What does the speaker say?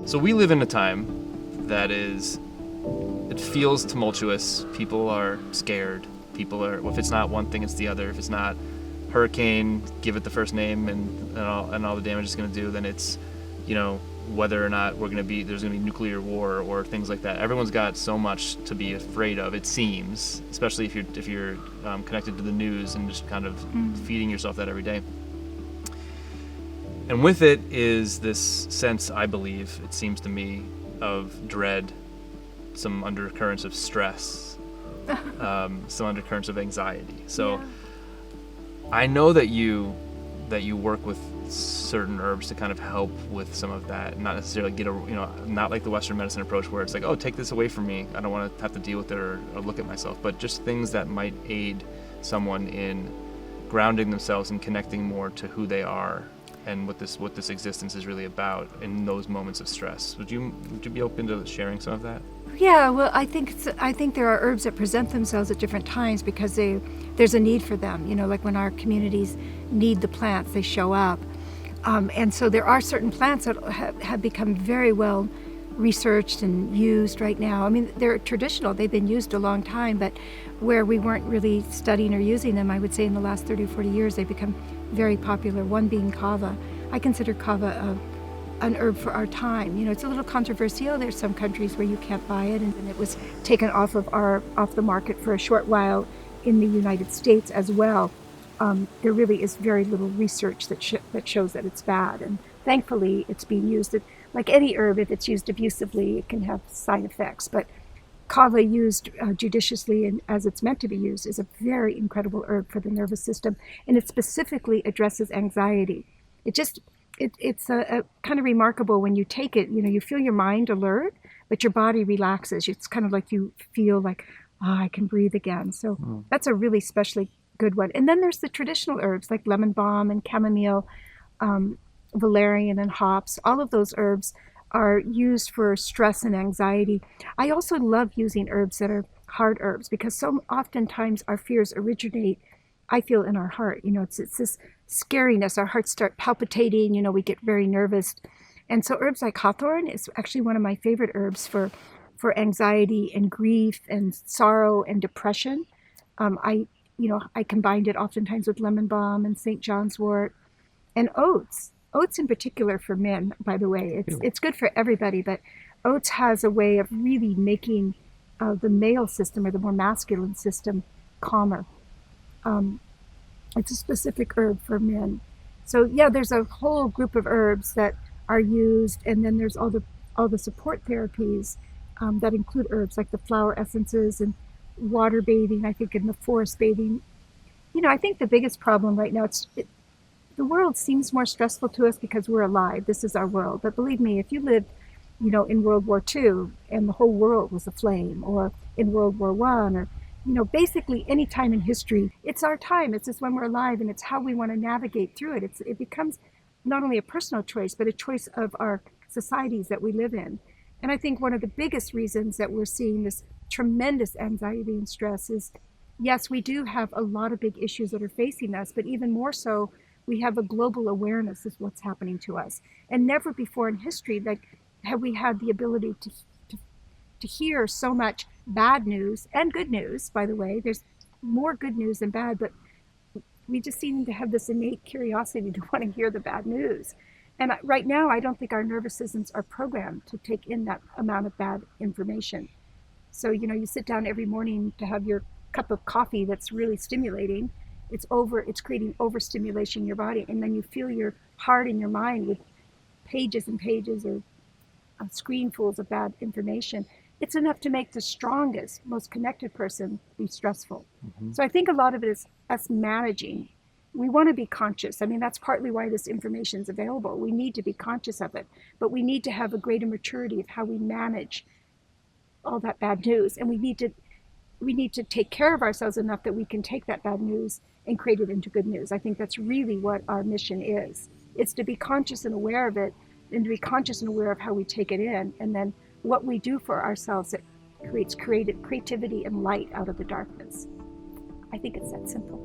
So we live in a time that it feels tumultuous. People are scared. People are, if it's not one thing, it's the other. If it's not hurricane, give it the first name and all the damage it's going to do, then it's, whether or not there's going to be nuclear war or things like that. Everyone's got so much to be afraid of, it seems, especially if you're connected to the news and just kind of feeding yourself that every day. And with it is this sense, I believe, it seems to me, of dread, some undercurrents of stress, some undercurrents of anxiety. So yeah. I know that you work with certain herbs to kind of help with some of that, not necessarily not like the Western medicine approach where it's like, oh, take this away from me, I don't want to have to deal with it or look at myself, but just things that might aid someone in grounding themselves and connecting more to who they are and what this existence is really about in those moments of stress. Would you be open to sharing some of that? Yeah, well, I think there are herbs that present themselves at different times because there's a need for them. Like when our communities need the plants, they show up. And so there are certain plants that have become very well researched and used right now. I mean, they're traditional. They've been used a long time, but where we weren't really studying or using them, I would say in the last 30 or 40 years, they've become very popular, one being kava. I consider kava an herb for our time. It's a little controversial. There's some countries where you can't buy it, and it was taken off the market for a short while in the United States as well. There really is very little research that shows that it's bad, and thankfully it's being used. Like any herb, if it's used abusively, it can have side effects, but kava used judiciously and as it's meant to be used is a very incredible herb for the nervous system, and it specifically addresses anxiety. It's a kind of remarkable when you take it, you feel your mind alert, but your body relaxes. It's kind of like you feel like, I can breathe again. So that's a really specially good one. And then there's the traditional herbs like lemon balm and chamomile, valerian and hops. All of those herbs are used for stress and anxiety. I also love using herbs that are heart herbs because so oftentimes our fears originate, I feel, in our heart. It's this scariness. Our hearts start palpitating. We get very nervous. And so herbs like hawthorn is actually one of my favorite herbs for anxiety and grief and sorrow and depression. I combined it oftentimes with lemon balm and St. John's wort and oats. Oats in particular for men, by the way. It's good for everybody, but oats has a way of really making the male system or the more masculine system calmer. It's a specific herb for men. So yeah, there's a whole group of herbs that are used, and then there's all the support therapies that include herbs like the flower essences and water bathing, I think, in the forest bathing. I think the biggest problem right now, the world seems more stressful to us because we're alive. This is our world. But believe me, if you lived, in World War II and the whole world was aflame, or in World War I, or basically any time in history, it's our time. It's just when we're alive, and it's how we want to navigate through it. It becomes not only a personal choice, but a choice of our societies that we live in. And I think one of the biggest reasons that we're seeing this tremendous anxiety and stress is, yes, we do have a lot of big issues that are facing us, but even more so, we have a global awareness of what's happening to us. And never before in history have we had the ability to hear so much bad news and good news, by the way. There's more good news than bad, but we just seem to have this innate curiosity to want to hear the bad news. And right now, I don't think our nervous systems are programmed to take in that amount of bad information. So, you sit down every morning to have your cup of coffee that's really stimulating. It's creating overstimulation in your body. And then you fill your heart and your mind with pages and pages or screenfuls of bad information. It's enough to make the strongest, most connected person be stressful. Mm-hmm. So I think a lot of it is us managing. We want to be conscious. I mean, that's partly why this information is available. We need to be conscious of it, but we need to have a greater maturity of how we manage all that bad news. And we need to take care of ourselves enough that we can take that bad news and create it into good news. I think that's really what our mission is. It's to be conscious and aware of it, and to be conscious and aware of how we take it in, and then what we do for ourselves that creates creativity and light out of the darkness. I think it's that simple.